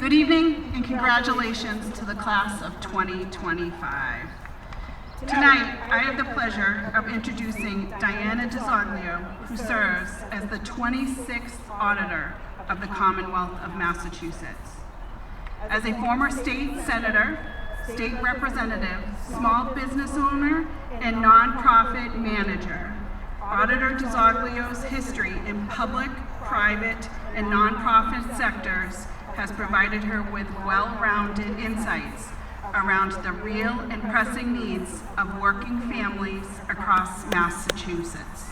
Good evening and congratulations to the class of 2025. Tonight, I have the pleasure of introducing Diana DiZoglio, who serves as the 26th Auditor of the Commonwealth of Massachusetts. As a former state senator, state representative, small business owner, and nonprofit manager, Auditor DiZoglio's history in public, private, and nonprofit sectors has provided her with well-rounded insights around the real and pressing needs of working families across Massachusetts.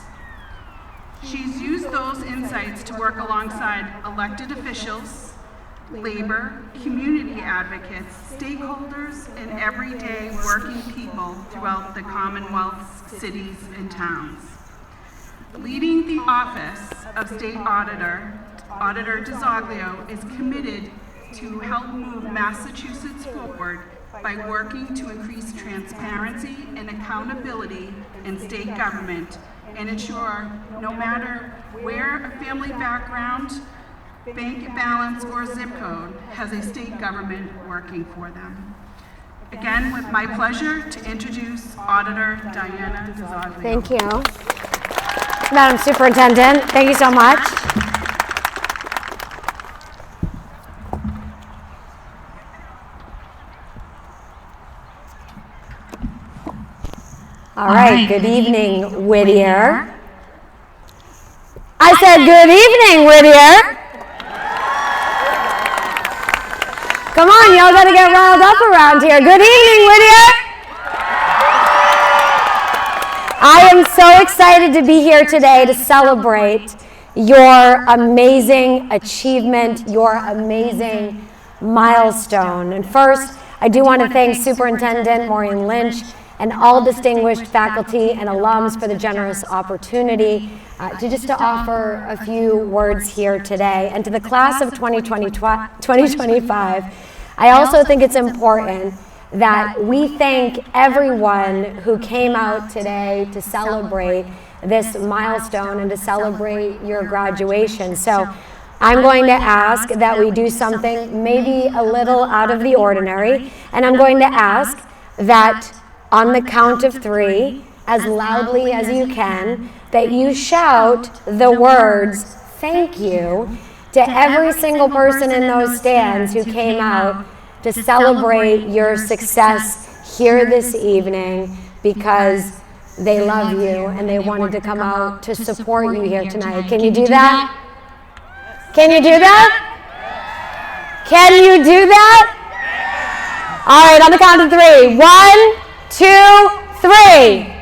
She's used those insights to work alongside elected officials, labor, community advocates, stakeholders, and everyday working people throughout the Commonwealth's cities and towns. Leading the Office of State Auditor, Auditor DiZoglio is committed to help move Massachusetts forward by working to increase transparency and accountability in state government and ensure no matter where a family background, bank balance, or zip code has a state government working for them. Again, with my pleasure to introduce Auditor Diana DiZoglio. Thank you. Madam Superintendent, thank you so much. All right, good evening, Whittier. I said good evening, Whittier. Come on, y'all gotta get riled up around here. Good evening, Whittier. I am so excited to be here today to celebrate your amazing achievement, your amazing milestone. And first, I do want to thank Superintendent Maureen Lynch and all distinguished faculty and alums for the generous opportunity to offer a few words here today. And to the class of 2025, I also think it's important that we thank everyone who came out today to celebrate this milestone and to celebrate your graduation. So I'm going to ask that we do something maybe a little out of the ordinary, and I'm going to ask that on the count of 3, as loudly as you can, that you shout the words, "Thank you," to every single person in those stands who came out to celebrate your success here this evening because they love you and they wanted to come out to support you here tonight. Can you do that? Can you do that? Can you do that? All right, on the count of 3. 1, 2, 3.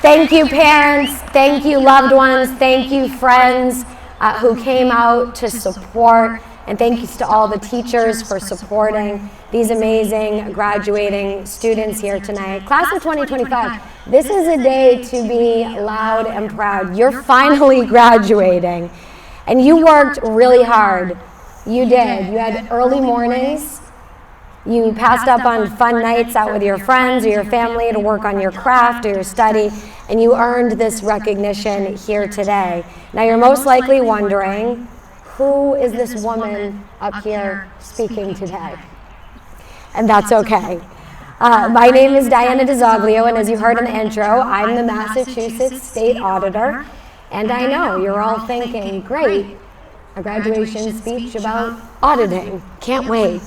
Thank you, parents. Thank you, loved ones. Thank you, friends who came out to support. And thank you to all the teachers for supporting these amazing graduating students here tonight. Class of 2025, this is a day to be loud and proud. You're finally graduating. And you worked really hard. You did. You had early mornings. You passed up on fun nights out with your friends or your family to work on your craft or your study, and you earned this recognition here today. Now you're most likely wondering, who is this woman up here speaking today? And that's okay. My name is Diana DiZoglio, and as you heard in the intro, I'm the Massachusetts State Auditor. And I know you're all thinking, great, a graduation speech about auditing. Can't wait.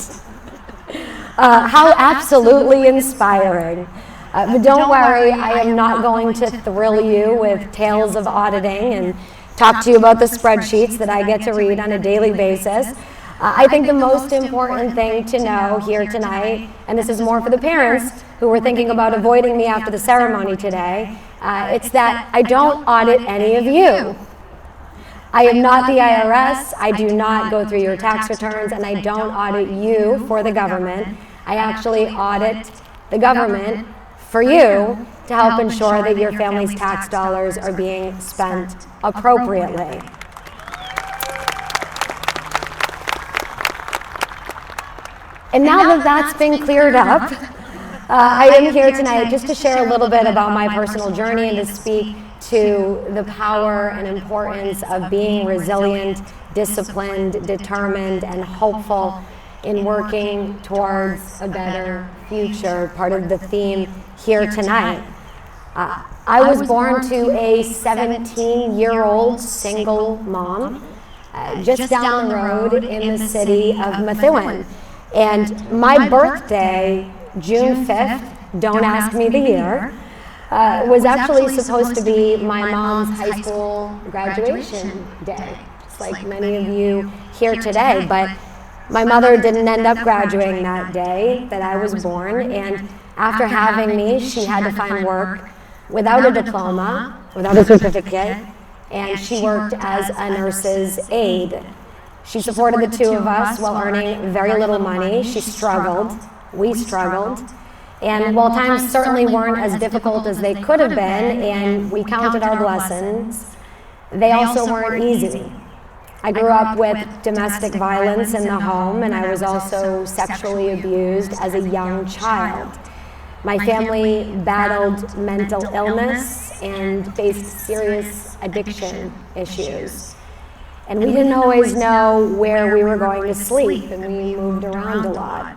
How absolutely inspiring. But don't worry, I am not going to thrill you with tales of auditing and talk to you about the spreadsheets that I get to read on a daily basis. I think the most important thing to know here tonight, and this is more for the parents who were thinking about avoiding me after the ceremony today, it's that I don't audit any of you. I am not the IRS, I do not go through your tax returns, and I don't audit you for the government. I actually audit the government for you to help ensure that your family's tax dollars are being spent appropriately. And now that that's been cleared up, I am here tonight just to share a little bit about my personal journey and to speak to the power and importance of being resilient, disciplined, determined, and hopeful in working towards a better future, part of the theme here tonight. I was born to a 17-year-old single mom just down the road in the city of Methuen. And my birthday, June 5th, don't ask me the year, was actually supposed to be my mom's high school graduation day, just like many of you here today. But my mother didn't end up graduating that day that I was born, and after having me, she had to find work without a diploma, without a certificate, and she worked as a nurse's aide. She supported the two of us while earning very little money. She struggled, we struggled, and while times certainly weren't as difficult as they could have been, and we counted our blessings, they also weren't easy. I grew up with domestic violence in the home, and I was also sexually abused as a young child. My family battled mental illness and faced serious addiction issues. And we didn't always know where we were going to sleep, and we moved around a lot.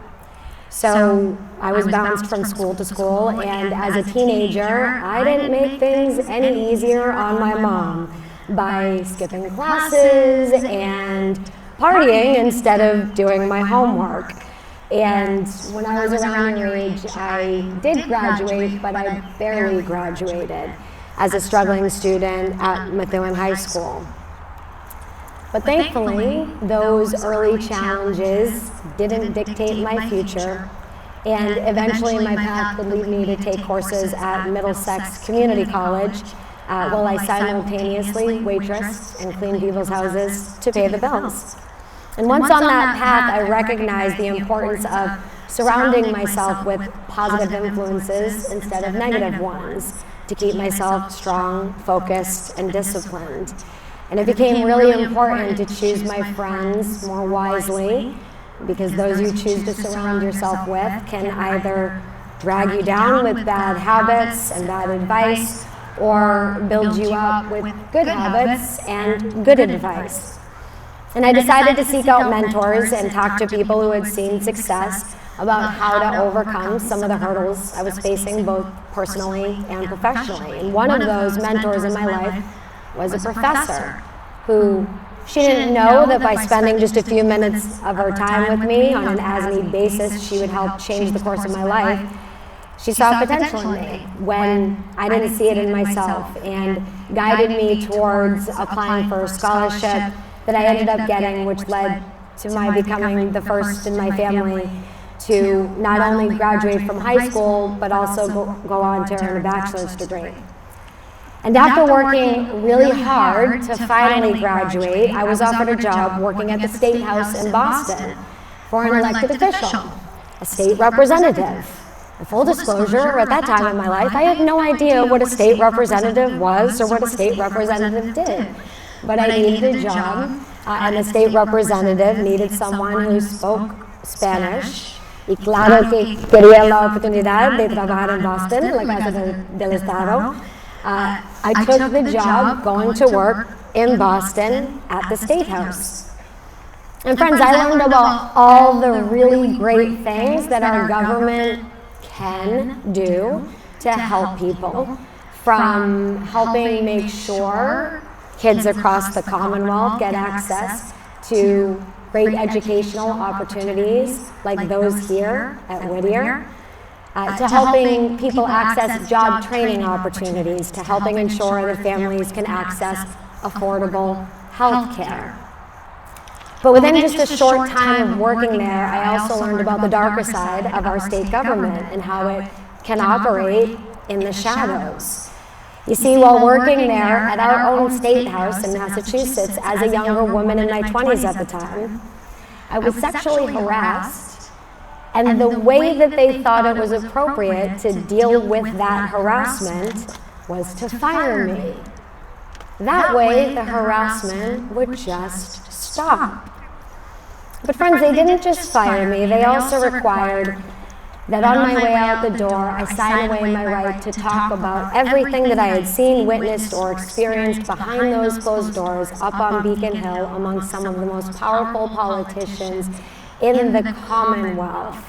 So I was bounced from school to school, and as a teenager, I didn't make things any easier on my mom by skipping classes and partying instead of doing my homework. And when I was around your age, I did graduate, but I barely graduated as a struggling student at Methuen High School. But thankfully, those early challenges didn't dictate my future, and eventually my path would lead me to take courses at Middlesex Community College while I simultaneously waitressed and cleaned people's houses to pay the bills. And once on that path, I recognized the importance of surrounding myself with positive influences instead of negative ones to keep myself strong, focused, and disciplined. And it became really important to choose my friends more wisely, because those you choose to surround yourself with can either drag you down with bad habits and bad advice, or build you up with good habits and good advice. And I decided to seek out mentors and talk to people who had seen success about how to overcome some of the hurdles I was facing both personally and professionally. And one of those mentors in my life was a professor who, she didn't know that by spending just a few minutes of her time with me on an as-need basis, she would help change the course of my life. She saw potential in me when I didn't see it in myself, and guided me towards applying for a scholarship that I ended up getting, which led to my becoming the first in my family to not only graduate from high school, but also go on to earn a bachelor's degree. And after working really hard to finally graduate, I was offered a job working at the State House in Boston for an elected official, a state representative. And full disclosure, at that time in my life, I had no idea what a state representative was or what a state representative did. But I needed a job, and the state representative needed someone who spoke Spanish. Y claro que quería la oportunidad de trabajar en Boston, en la Casa del Estado. I took the job going to work in Boston at the State House. And friends, I learned about all the really great things that our government can do to help people, from helping make sure kids across the Commonwealth get access to great educational opportunities like those here at Whittier, to helping people access job training opportunities, to helping ensure that families can access affordable health care. But within just a short time of working there, I also learned about the darker side of our state government and how it can operate in the shadows. You see, while working there at our own state house in Massachusetts as a younger woman in my 20s at the time, I was sexually harassed, and the way that they thought it was appropriate to deal with that harassment was to fire me. That way, the harassment would just stop. But friends, they didn't just fire me, they also required that on my way out the door, I signed away my right to talk about everything that I had seen, witnessed, or experienced behind those closed doors up on Beacon Hill among some of the most powerful politicians in the Commonwealth.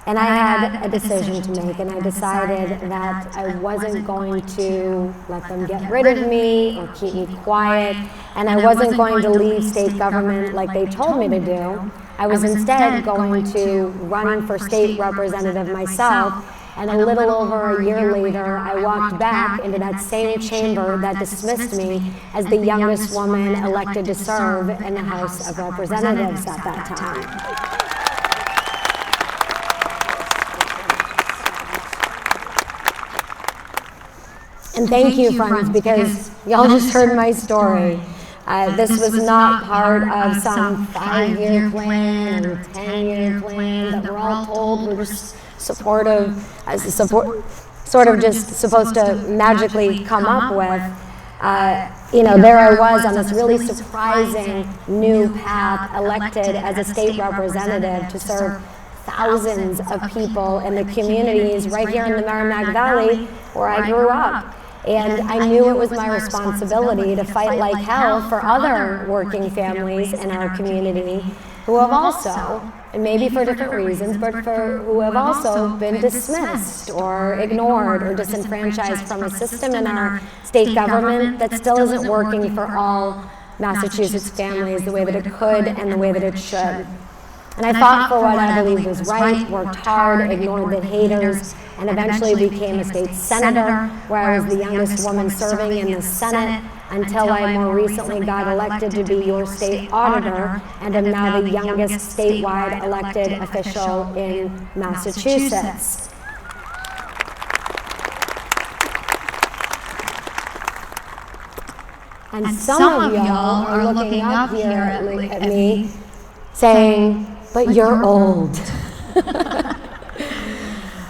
And I had a decision to make, and I decided that I wasn't going to let them get rid of me or keep me quiet, and I wasn't going to leave state government like they told me to do. I was instead going to run for state representative myself, and a little over a year later, I walked back into that same chamber that dismissed me as the youngest woman elected to serve in the House of Representatives at that time. And thank you, friends, because y'all just heard my story. This was not part of some 5-year plan or 10-year plan that we're all told we're just sort of just supposed to magically come up with. There I was on this really surprising new path, elected as a state representative to serve thousands of people in the communities right here in the Merrimack Valley where I grew up. And I knew it was my responsibility to fight like hell for other working families in our community who have also, and maybe for different reasons, but who have also been dismissed or ignored or disenfranchised from a system in our state government that still isn't working for all Massachusetts families the way that it could and the way that it should. And I fought for what I believed was right, worked hard, ignored the haters, and eventually became a state senator, where I was the youngest woman serving in the Senate until I more recently got elected to be your state auditor, and am now the youngest statewide elected official in Massachusetts. And some of y'all are looking up here at me saying, but you're old.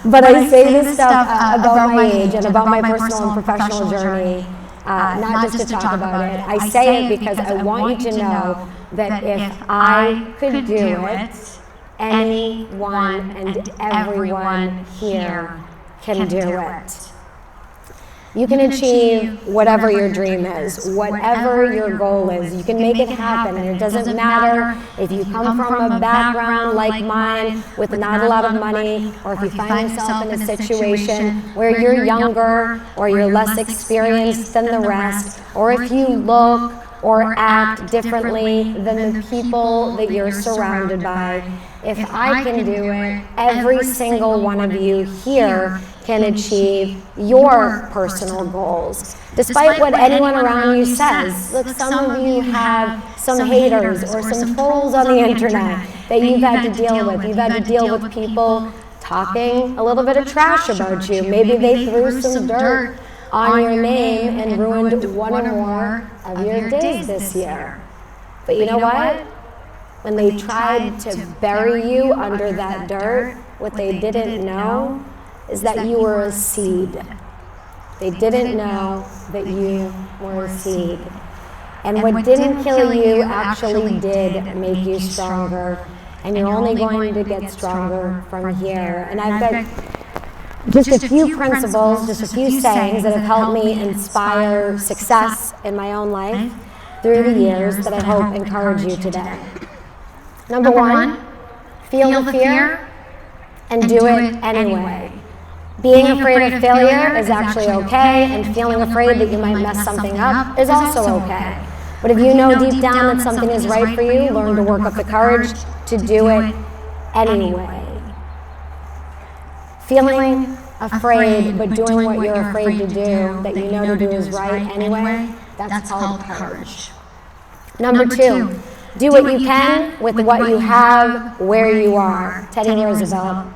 But I say this stuff about my age and about my personal and professional journey, not just to talk about it. I say it because I want you to know that if I could do it, anyone and everyone here can do it. You can achieve whatever your dream is, whatever your goal is. You can make it happen, and it doesn't matter if you come from a background like mine with not a lot of money, or if you find yourself in a situation where you're younger or you're less experienced than the rest, or if you look or act differently than the people that you're surrounded by. If I can do it, every single one of you here can achieve your personal goals, despite what anyone around you says. Look, some of you have some haters or some trolls on the internet that you've had to deal with. You've had to deal with people talking a little bit of trash about you. Maybe they threw some dirt on your name and ruined one or more of your days this year. But you know what? When they tried to bury you under that dirt, what they didn't know is that you were a seed. They didn't know that you were a seed. And what didn't kill you actually did make you stronger. And you're only going to get stronger from here. And I've got just a few principles, just a few sayings that have helped me inspire success in my own life through the years that I hope encourage you today. Number one, feel the fear and do it anyway. Being afraid of failure is actually okay, and feeling afraid that you might mess something up is also okay. But if you know deep down that something is right for you, learn to work up the courage to do it anyway. Feeling afraid but doing what you're afraid to do, that you know to do is right anyway, that's called courage. Number two, do what you can with what you have where you are. Teddy Roosevelt.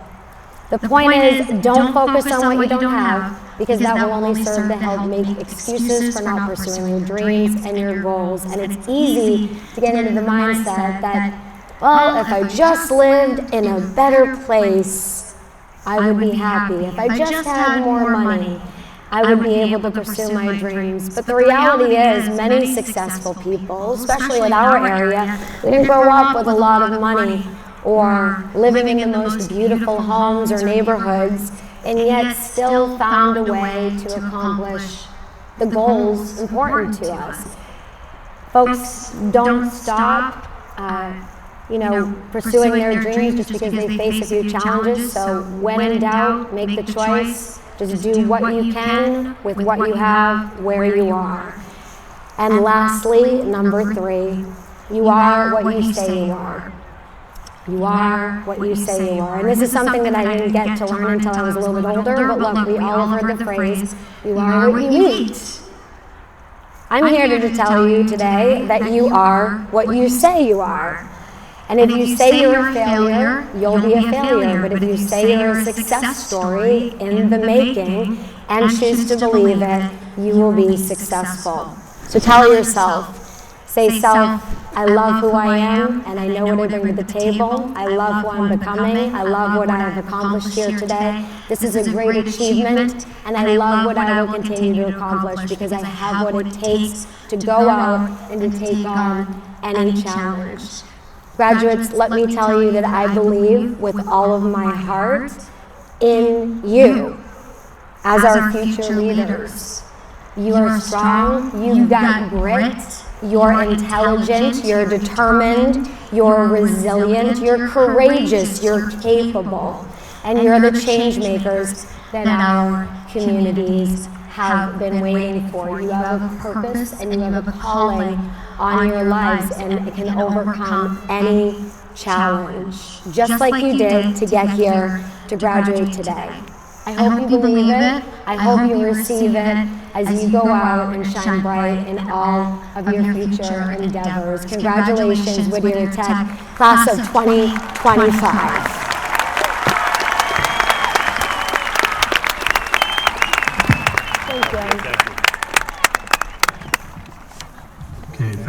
The point is, don't focus on what you don't have, because that will only serve to help make excuses for not pursuing your dreams and your goals. And it's easy to get into the mindset that, well, if I just lived in a better place, I would be happy. If I just had more money, I would be able to pursue my dreams. But the reality is, many successful people, especially in our area, we didn't grow up with a lot of money or living in the most beautiful homes or neighborhoods, and yet still found a way to accomplish the goals important to us. Folks don't stop pursuing their dreams just because they face a few challenges. So when in doubt, make the choice. Just do what you can with what you have, where you are. And lastly, number 3, you are what you say you are. You are what you say you are. And this is something that I didn't get to learn until I was a little bit older, but look, we all have heard the phrase, you are what you eat. I'm here to tell you today that you are what you say you are. And if you say you're a failure, you'll be a failure. But if you say you're a success story in the making and choose to believe it, you will be successful. So tell yourself, say self, I love who I am and I know what I bring to the table. I love who I'm becoming. I love what I have accomplished here today. This is a great achievement and I love what I will continue to accomplish because I have what it takes to go out and to take on any challenge. Graduates, let me tell you that I believe with all of my heart in you as our future leaders. You are strong, you've got grit, you're intelligent, you're determined, you're resilient, you're courageous, you're capable, and you're the change makers that our communities have been waiting for. You have a purpose and you have a calling on your lives, and it can overcome any challenge, just like you did to get here to graduate today. I hope you believe it. I hope you receive it as you go out and shine bright in all of your future endeavors. Congratulations, Whittier Tech, class of 2025. Okay, thank you.